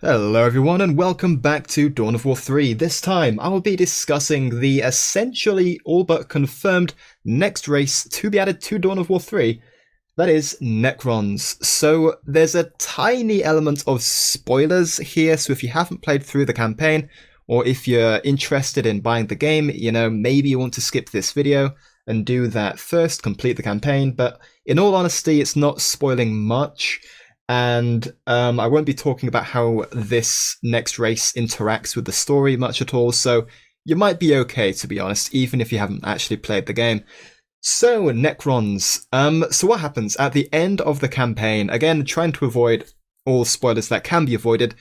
Hello everyone and welcome back to Dawn of War 3. This time I will be discussing the essentially all but confirmed next race to be added to Dawn of War 3. That is Necrons. So there's a tiny element of spoilers here, so if you haven't played through the campaign, or if you're interested in buying the game, maybe you want to skip this video and do that first, complete the campaign, but in all honesty it's not spoiling much. And I won't be talking about how this next race interacts with the story much at all, so you might be okay, to be honest, even if you haven't actually played the game. So, Necrons. So what happens at the end of the campaign, again, trying to avoid all spoilers that can be avoided,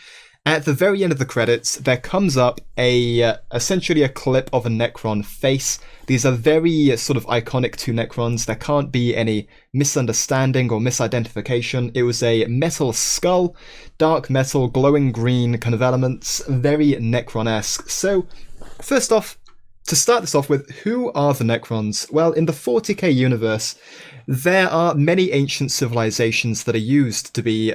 at the very end of the credits, there comes up essentially a clip of a Necron face. These are very sort of iconic to Necrons. There can't be any misunderstanding or misidentification. It was a metal skull, dark metal, glowing green kind of elements, very Necron-esque. So, first off, to start this off with, who are the Necrons? Well, in the 40k universe, there are many ancient civilizations that are used to be,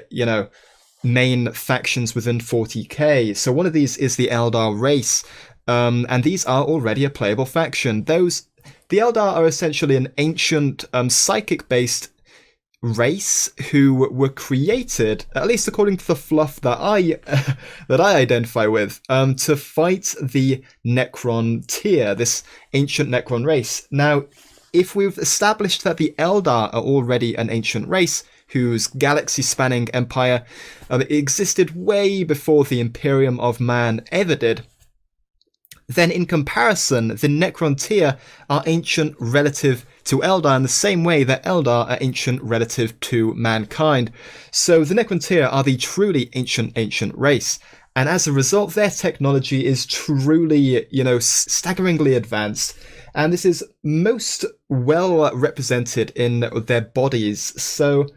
main factions within 40k. So one of these is the Eldar race, and these are already a playable faction. The Eldar are essentially an ancient psychic-based race who were created, at least according to the fluff that I identify with, to fight the Necron tier, this ancient Necron race. Now, if we've established that the Eldar are already an ancient race, whose galaxy-spanning empire existed way before the Imperium of Man ever did, then in comparison, the Necron tier are ancient relative to Eldar in the same way that Eldar are ancient relative to mankind. So the Necron tier are the truly ancient race. And as a result, their technology is truly, staggeringly advanced. And this is most well represented in their bodies. So,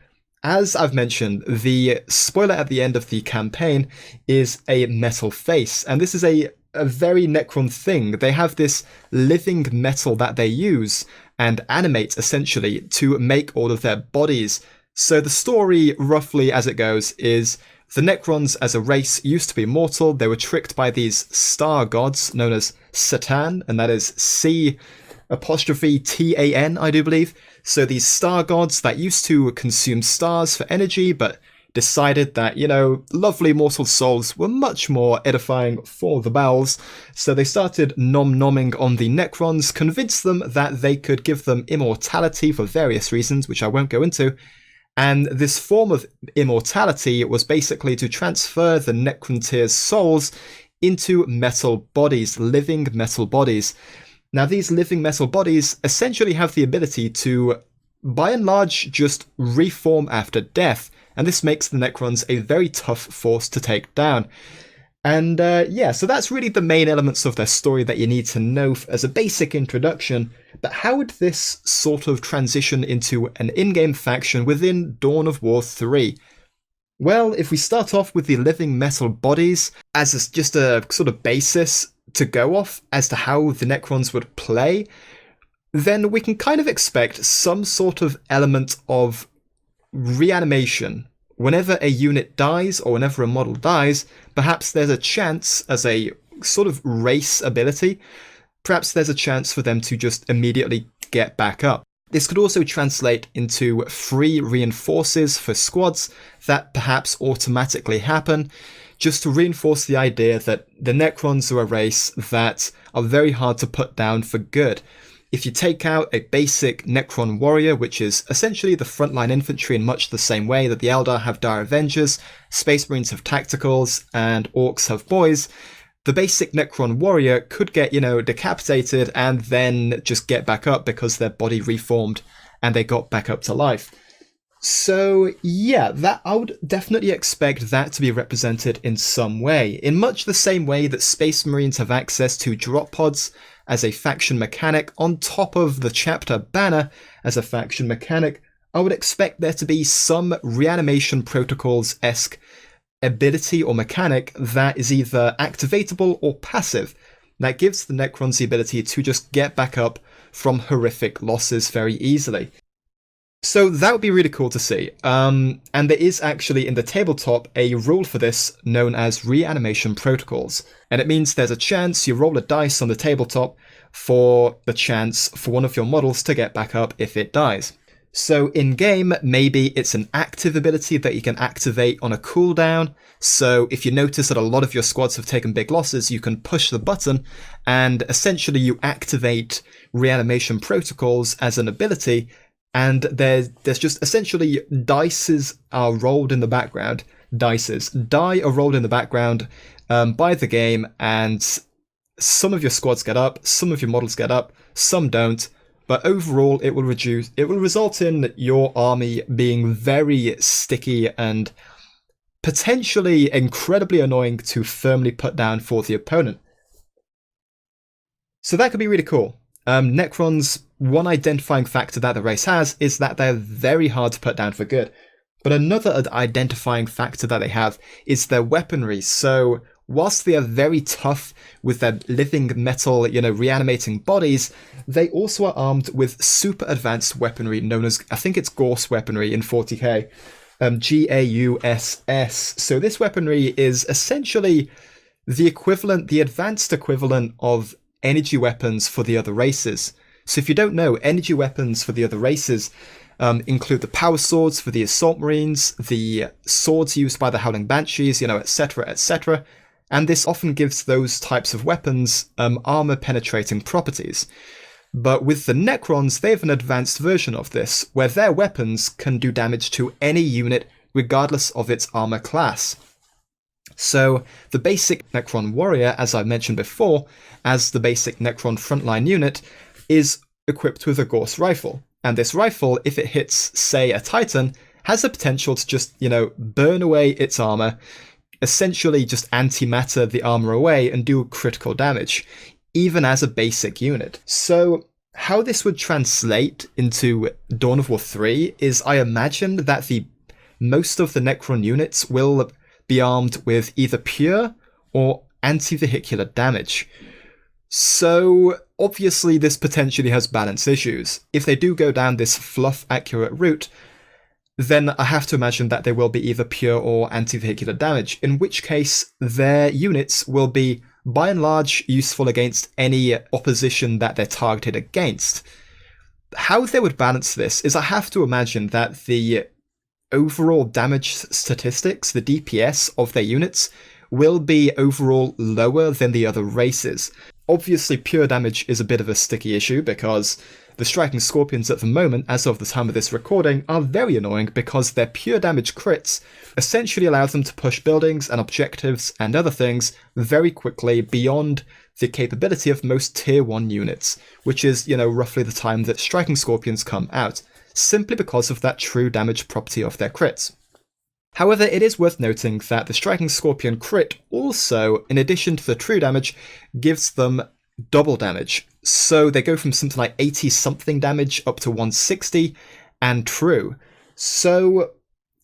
as I've mentioned, the spoiler at the end of the campaign is a metal face, and this is a very Necron thing. They have this living metal that they use and animate, essentially, to make all of their bodies. So the story, roughly as it goes, is the Necrons as a race used to be mortal. They were tricked by these star gods known as Satan, and that is C''Tan, I do believe. So these star gods that used to consume stars for energy, but decided that, lovely mortal souls were much more edifying for the bowels. So they started nom-nomming on the Necrons, convinced them that they could give them immortality for various reasons, which I won't go into. And this form of immortality was basically to transfer the Necron tier's souls into metal bodies, living metal bodies. Now, these living metal bodies essentially have the ability to, by and large, just reform after death, and this makes the Necrons a very tough force to take down. And so that's really the main elements of their story that you need to know as a basic introduction. But how would this sort of transition into an in-game faction within Dawn of War 3? Well, if we start off with the living metal bodies as just a sort of basis to go off as to how the Necrons would play, then we can kind of expect some sort of element of reanimation. Whenever a unit dies or whenever a model dies, perhaps there's a chance, as a sort of race ability, perhaps there's a chance for them to just immediately get back up. This could also translate into free reinforces for squads that perhaps automatically happen, just to reinforce the idea that the Necrons are a race that are very hard to put down for good. If you take out a basic Necron warrior, which is essentially the frontline infantry in much the same way that the Eldar have Dire Avengers, Space Marines have tacticals, and Orcs have boys, the basic Necron warrior could get, decapitated and then just get back up because their body reformed and they got back up to life. So, yeah, that I would definitely expect that to be represented in some way. In much the same way that Space Marines have access to drop pods as a faction mechanic on top of the chapter banner as a faction mechanic, I would expect there to be some reanimation protocols-esque ability or mechanic that is either activatable or passive, that gives the Necrons the ability to just get back up from horrific losses very easily. So that would be really cool to see. And there is actually in the tabletop a rule for this known as reanimation protocols. And it means there's a chance you roll a dice on the tabletop for the chance for one of your models to get back up if it dies. So in game, maybe it's an active ability that you can activate on a cooldown. So if you notice that a lot of your squads have taken big losses, you can push the button and essentially you activate reanimation protocols as an ability. And there's just essentially dices are rolled in the background. Die are rolled in the background by the game, and some of your squads get up, some of your models get up, some don't. But overall, it will result in your army being very sticky and potentially incredibly annoying to firmly put down for the opponent. So that could be really cool. Necrons, one identifying factor that the race has is that they're very hard to put down for good. But another identifying factor that they have is their weaponry. So whilst they are very tough with their living metal, reanimating bodies, they also are armed with super advanced weaponry known as, I think it's Gauss weaponry in 40k. Gauss. So this weaponry is essentially the advanced equivalent of energy weapons for the other races. So if you don't know, energy weapons for the other races include the power swords for the assault marines, the swords used by the howling banshees, etc., etc. And this often gives those types of weapons armor penetrating properties. But with the Necrons, they have an advanced version of this, where their weapons can do damage to any unit regardless of its armor class. So the basic Necron warrior, as I mentioned before, as the basic Necron frontline unit, is equipped with a Gauss rifle. And this rifle, if it hits, say, a Titan, has the potential to just, burn away its armor, essentially just antimatter the armor away and do critical damage, even as a basic unit. So how this would translate into Dawn of War 3 is I imagine that most of the Necron units will be armed with either pure or anti-vehicular damage. So obviously this potentially has balance issues. If they do go down this fluff-accurate route, then I have to imagine that they will be either pure or anti-vehicular damage, in which case their units will be, by and large, useful against any opposition that they're targeted against. How they would balance this is I have to imagine that the overall damage statistics, the DPS of their units, will be overall lower than the other races. Obviously, pure damage is a bit of a sticky issue because the Striking Scorpions at the moment, as of the time of this recording, are very annoying because their pure damage crits essentially allow them to push buildings and objectives and other things very quickly beyond the capability of most tier 1 units, which is, roughly the time that Striking Scorpions come out, simply because of that true damage property of their crits. However, it is worth noting that the Striking Scorpion crit also, in addition to the true damage, gives them double damage. So they go from something like 80-something damage up to 160 and true. So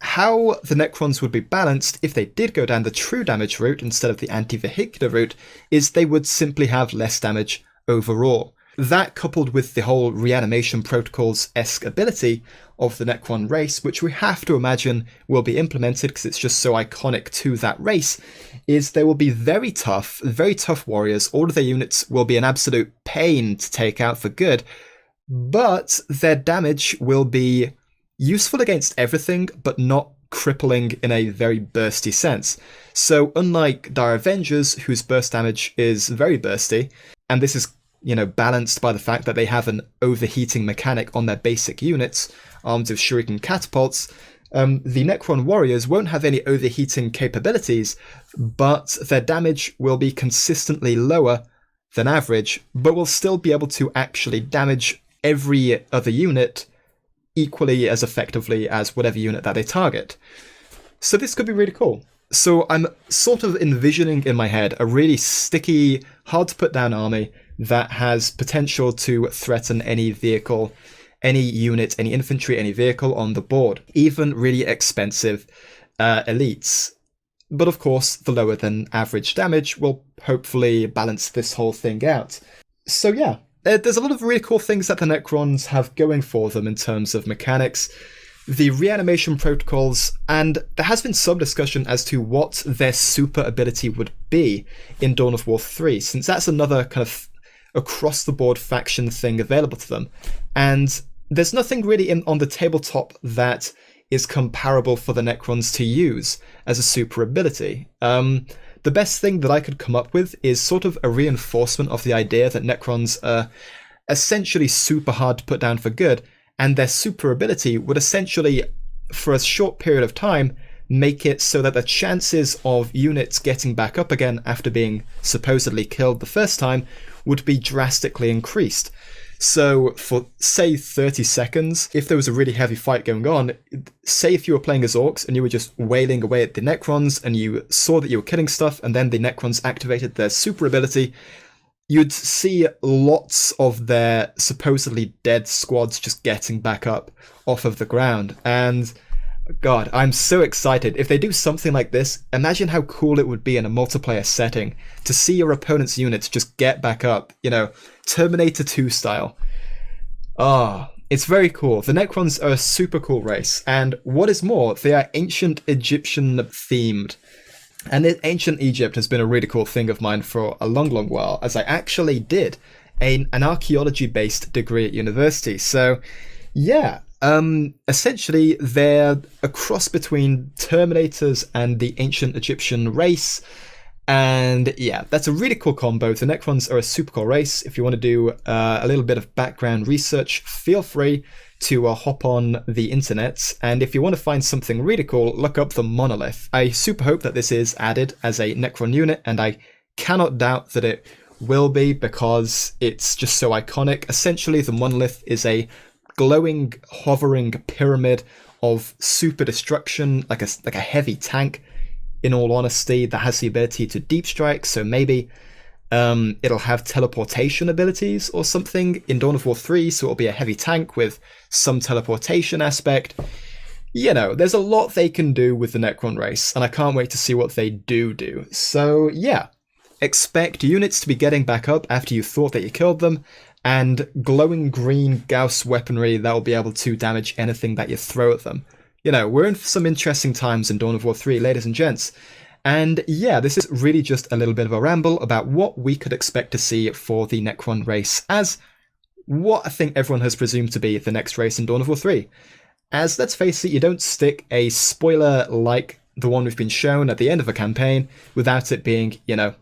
how the Necrons would be balanced if they did go down the true damage route instead of the anti-vehicular route is they would simply have less damage overall. That, coupled with the whole reanimation protocols-esque ability of the Necron race, which we have to imagine will be implemented because it's just so iconic to that race, is they will be very tough warriors. All of their units will be an absolute pain to take out for good, but their damage will be useful against everything, but not crippling in a very bursty sense. So unlike Dire Avengers, whose burst damage is very bursty, and this is balanced by the fact that they have an overheating mechanic on their basic units, armed with shuriken catapults, the Necron warriors won't have any overheating capabilities, but their damage will be consistently lower than average, but will still be able to actually damage every other unit equally as effectively as whatever unit that they target. So this could be really cool. So I'm sort of envisioning in my head a really sticky, hard to put down army that has potential to threaten any vehicle, any unit, any infantry, any vehicle on the board, even really expensive elites. But of course, the lower than average damage will hopefully balance this whole thing out. So yeah, there's a lot of really cool things that the Necrons have going for them in terms of mechanics, the reanimation protocols, and there has been some discussion as to what their super ability would be in Dawn of War 3, since that's another kind of across-the-board faction thing available to them. And there's nothing really on the tabletop that is comparable for the Necrons to use as a super ability. The best thing that I could come up with is sort of a reinforcement of the idea that Necrons are essentially super hard to put down for good, and their super ability would essentially, for a short period of time, make it so that the chances of units getting back up again after being supposedly killed the first time would be drastically increased. So for, say, 30 seconds, if there was a really heavy fight going on, say if you were playing as Orcs and you were just wailing away at the Necrons and you saw that you were killing stuff and then the Necrons activated their super ability, you'd see lots of their supposedly dead squads just getting back up off of the ground. And God, I'm so excited. If they do something like this, imagine how cool it would be in a multiplayer setting to see your opponent's units just get back up, you know, Terminator 2 style. It's very cool. The Necrons are a super cool race, and what is more, they are ancient Egyptian themed. And ancient Egypt has been a really cool thing of mine for a long, long while, as I actually did an archaeology-based degree at university. So, yeah, essentially they're a cross between Terminators and the ancient Egyptian race. And yeah, that's a really cool combo. The Necrons are a super cool race. If you want to do a little bit of background research, feel free to hop on the internet. And if you want to find something really cool, look up the Monolith. I super hope that this is added as a Necron unit, and I cannot doubt that it will be because it's just so iconic. Essentially, the Monolith is a glowing, hovering pyramid of super destruction, like a heavy tank, in all honesty, that has the ability to deep strike. So maybe it'll have teleportation abilities or something in Dawn of War 3, so it'll be a heavy tank with some teleportation aspect. You know, there's a lot they can do with the Necron race, and I can't wait to see what they do. So yeah, expect units to be getting back up after you thought that you killed them, and glowing green Gauss weaponry that will be able to damage anything that you throw at them. You know, we're in some interesting times in Dawn of War 3, ladies and gents. And yeah, this is really just a little bit of a ramble about what we could expect to see for the Necron race as what I think everyone has presumed to be the next race in Dawn of War 3. As, let's face it, you don't stick a spoiler like the one we've been shown at the end of a campaign without it being, you know,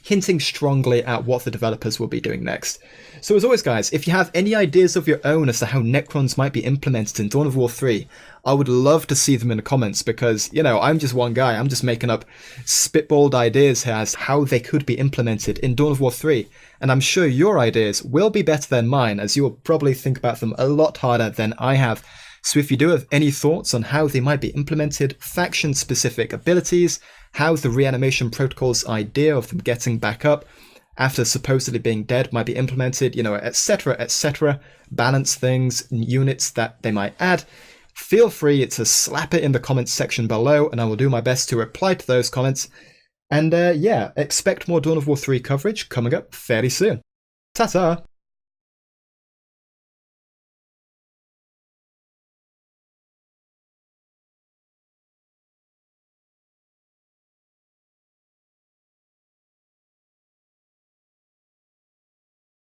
hinting strongly at what the developers will be doing next. So as always, guys, if you have any ideas of your own as to how Necrons might be implemented in Dawn of War 3, I would love to see them in the comments because, you know, I'm just one guy. I'm just making up spitballed ideas here as how they could be implemented in Dawn of War 3. And I'm sure your ideas will be better than mine, as you will probably think about them a lot harder than I have. So if you do have any thoughts on how they might be implemented, faction-specific abilities, how the reanimation protocol's idea of them getting back up after supposedly being dead might be implemented, you know, etc., balance things, units that they might add, feel free to slap it in the comments section below, and I will do my best to reply to those comments. And yeah, expect more Dawn of War 3 coverage coming up fairly soon. Ta-ta!